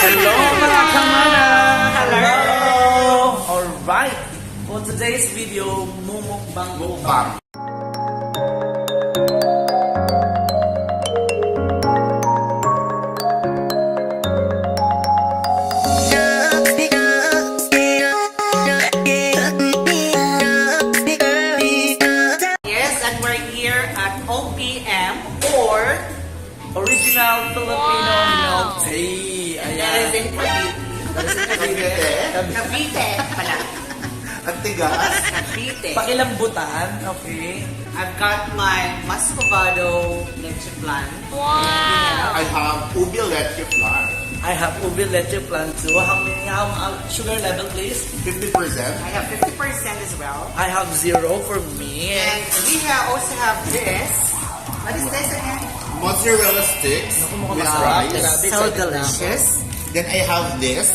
Hello mga kamana! Hello! Alright! For today's video, mumukbang Mukbang. Yes, and we're here at OPM or Original Filipino Milk Tea. that is in Cavite. Cavite. Cavite pala. Ang tigas. Cavite. Pakilambutan, okay. I've got my Mascovado leche plan. I have ubi leche flan. I have ube leche plan too. How sugar level please? 50%. I have 50% as well. I have 0 for me. And we also have this. What is this again? Mozzarella sticks with masarap. rice. Grabe. So delicious. Then I have this.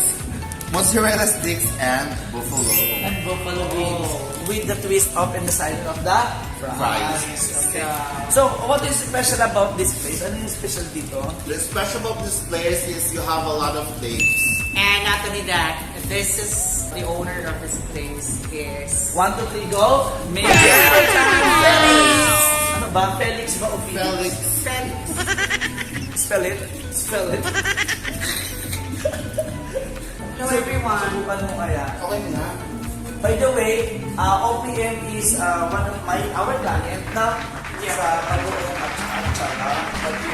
Mozzarella sticks and buffalo. And buffalo wings with the twist up in the side of the fries. Okay. So, what is special about this place? Ano yung special dito? The special about this place is you have a lot of things. And not only that, this is the owner of this place is 1, 2, 3, go! Felix! Ano ba? Felix ba o Felix? Felix. Felix. Spell it. Spell it. Hello everyone. Subukan mo kaya. Okay na. By the way, OPM is one of our client na sa pag-uwi at saka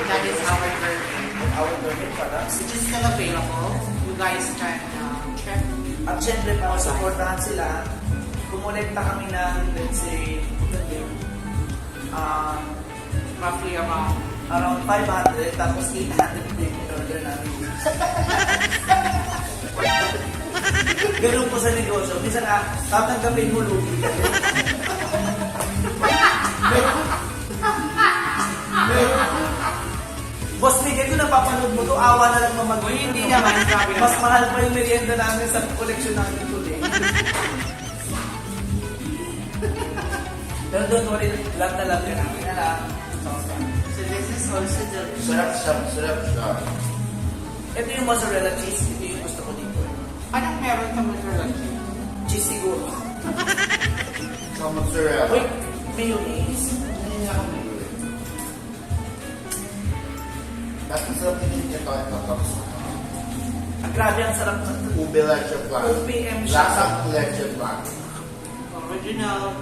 That is our version. our government products. Which is still available. You guys can check. At syempre, para supportahan sila, kumonekta kami ng, let's say, Roughly around around 500, tapos 800 din yung order namin. Ganun po sa negosyo. Minsan tatanggapin mo lugi. Boss, bigay ko napapanood mo to, awa na lang mamag. Uy, hindi naman, grabe naman. Mas mahal pa yung merienda namin sa collection namin today. Pero don't worry, lahat na lang yan namin. So this is also delicious. Sarap siya. Sarap siya. Ito yung mozzarella cheese, ito yung gusto ko dito. Anong meron sa mozzarella? Cheese siguro. Sa mozzarella. Wait, mayonnaise. Mas masarap din yung ito. Ang grabe, ang sarap na. Ubi leche flan. OPM siya. Lasang leche flan. Original.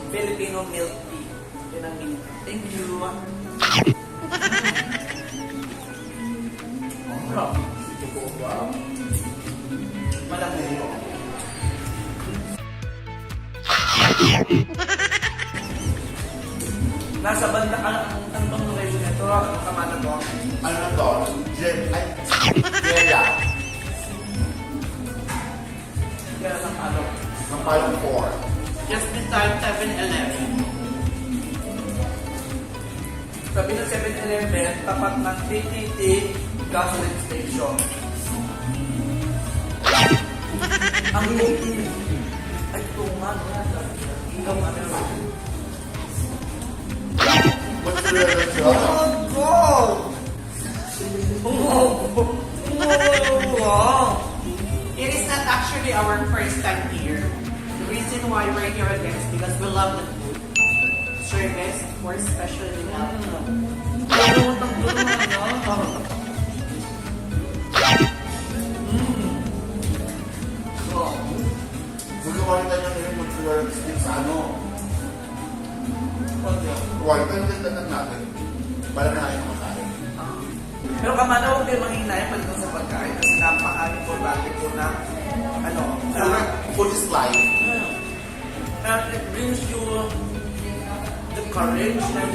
Filipino milk tea. Yan ang milk. Thank you. Wow. Wow. Malaki. Nasa banda ka ang bang location nito? Ang kamana to? Ano na to? Jaya. Kaya ng ano? Ng Palong 4. Just beside 7-Eleven. Sabi ng 7-Eleven, tapat ng TTT gasoline station. Ang lugi. Ay, ito nga. Ikaw nga meron. Mozzarella siya. Oh, God! Wow! It is not actually our first time here. The reason why we're here again is because we love the food. Service, of course, especially now. Magawa rin tayo ng mozzarella sticks sa ano. Huwag tayo nagtanong natin. Para na kayo makain. Pero kamana, huwag kayo manghinayang pagdating sa pagkain kasi napaka-importante po na Food is life. and it brings you the courage and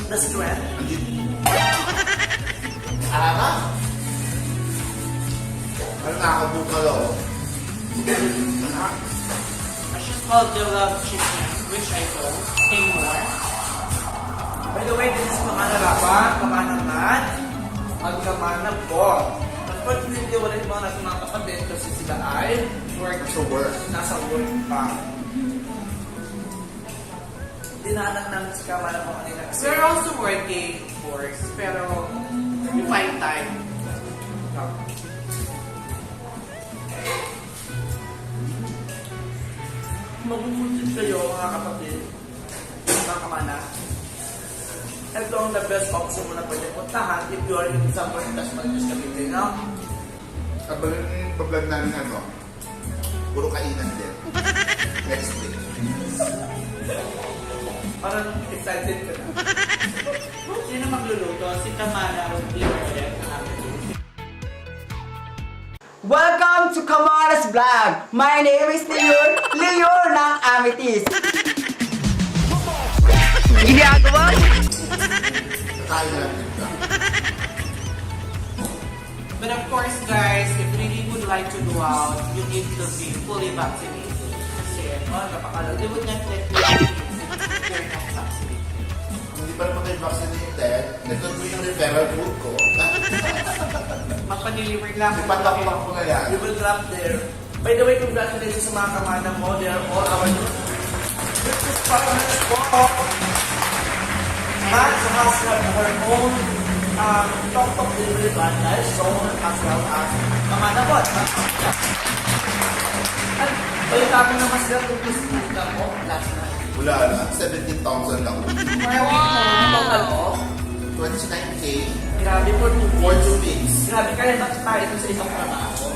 the strength. Ano? Ano nakakabukalo? I just called the love chicken, which I told. Pay more. By the way, this is Kamanarapan, Kamanangan, Magkamana po. Unfortunately, wala yung mga mga kapatid kasi sila ay So work. nasa work pa. Dinaanan namin si Kamala po kanina kasi We're also working, of course, pero we find time. Magbubuntit kayo mga kapatid, mga kamana. Ito ang the best option mo na pwede puntahan if you are in somewhere in Tasmanias, Cavite, no? Kabalan yung pa-vlog namin ano, puro kainan din. Next week. Parang excited ka na. Sino magluluto? Si Tamara o Leonard ang aking. Welcome to Kamara's Vlog! My name is Leon ng Amethyst. Ginagawa mo? Kakain na lang dito. But of course, guys, if you really would like to go out, you need to be fully vaccinated. Kasi, they would not let you in if you're not vaccinated. Hindi pa naman kayo vaccinated, nagtuturo yung referral code ko. Magpa-deliver lang. Ipatakpak ko na yan. You will drop there. By the way, congratulations sa mga kamana mo. They are all our British partners po. At who has our own top delivery franchise, so as well as kamana po. At balita ko naman sila kung gusto mo last night. Wala na, 17,000 lang. Total mo? 29K Grabe for 2 for weeks. 2 weeks. Grabe, kaya ba't tayo dun sa isang trabaho?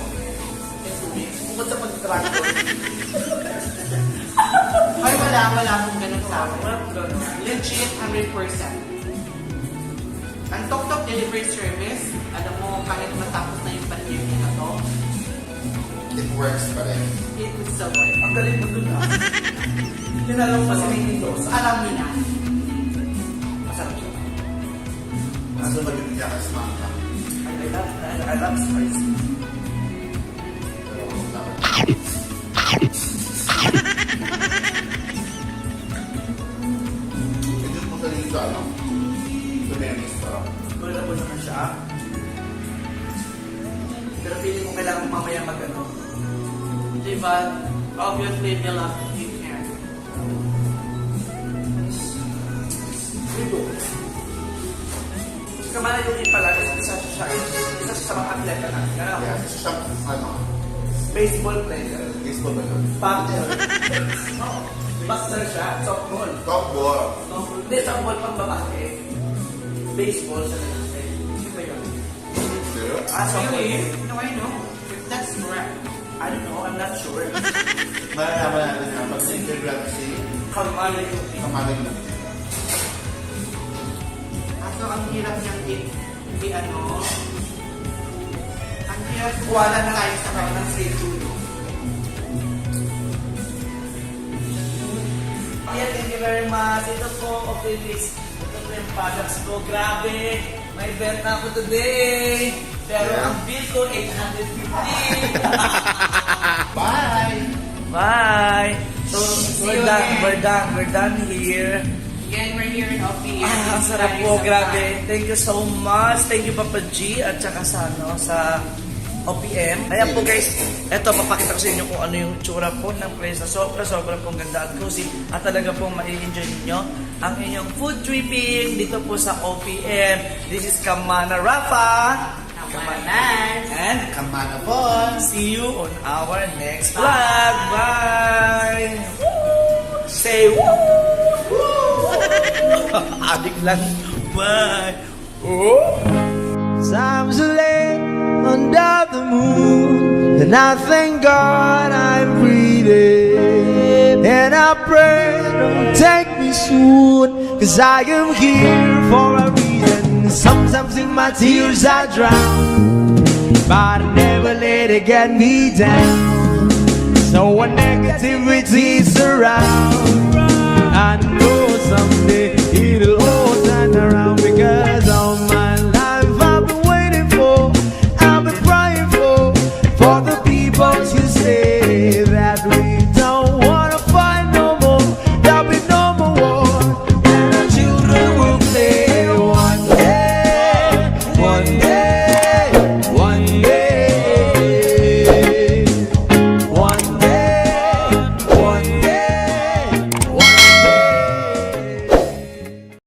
In 2 weeks. Bukod sa pag-travel. Ay, wala akong ganun sa akin. Walang ganun. Legit, 100%. Ang Tok delivery service, alam mo, kahit matapos na yung pandemya na to, It works pa rin. it is still work. Ang galing mo dun ah. Tinanong pa si Mindy Dosa. Alam niyo na. Masarap siya. Kaso magiging ka sa mga I love spicy. pero dapat. Hindi mo sa dito, ano? Tumenis, parang. Wala po naman siya. Pero feeling ko kailangan mamaya mag-ano. Diba? Obviously, they love to eat here. Dito. Kamala yung pala, isa siya sa mga atleta na. Kaya Yeah, siya, ano, baseball player. baseball ba yun? Batter. Batter siya. Softball. Top ball. Hindi, softball pang babae. Baseball siya na. Hindi ba yun? Pero, Softball. Really? No, I know. If that's correct. I don't know, I'm not sure. malalaman natin na mag-intergraph si Kamala yung Kamalig na. Kaso ang hirap niyang ano, ang hirap Wala na tayo sa tayo ng straight tulo. Yeah, thank you very much. Ito po, okay, this. Ito po yung products ko. Grabe. May benta ako today. Pero ang bill ko, 850. Bye! Bye. So, See you again. we're done here. Again, we're here in OPM. Ang sarap po, grabe. Thank you so much. Thank you, Papa G, at saka sa OPM. Ayan po guys, eto, papakita ko sa inyo kung ano yung tsura po ng place na sobra pong ganda at cozy. At talaga pong mai-enjoy ninyo ang inyong food tripping dito po sa OPM. This is Kamana Rafa. Kamanan. And Kamana po! see you on our next vlog. Bye! Woo! Say woo! Woo! Adik lang. Bye! Oh! Times are late under the moon, and I thank God I'm breathing. And I pray, don't take me soon, 'cause I am here for a reason. Sometimes in my tears I drown, but I never let it get me down. So when negativity surrounds, I know someday it'll all turn around.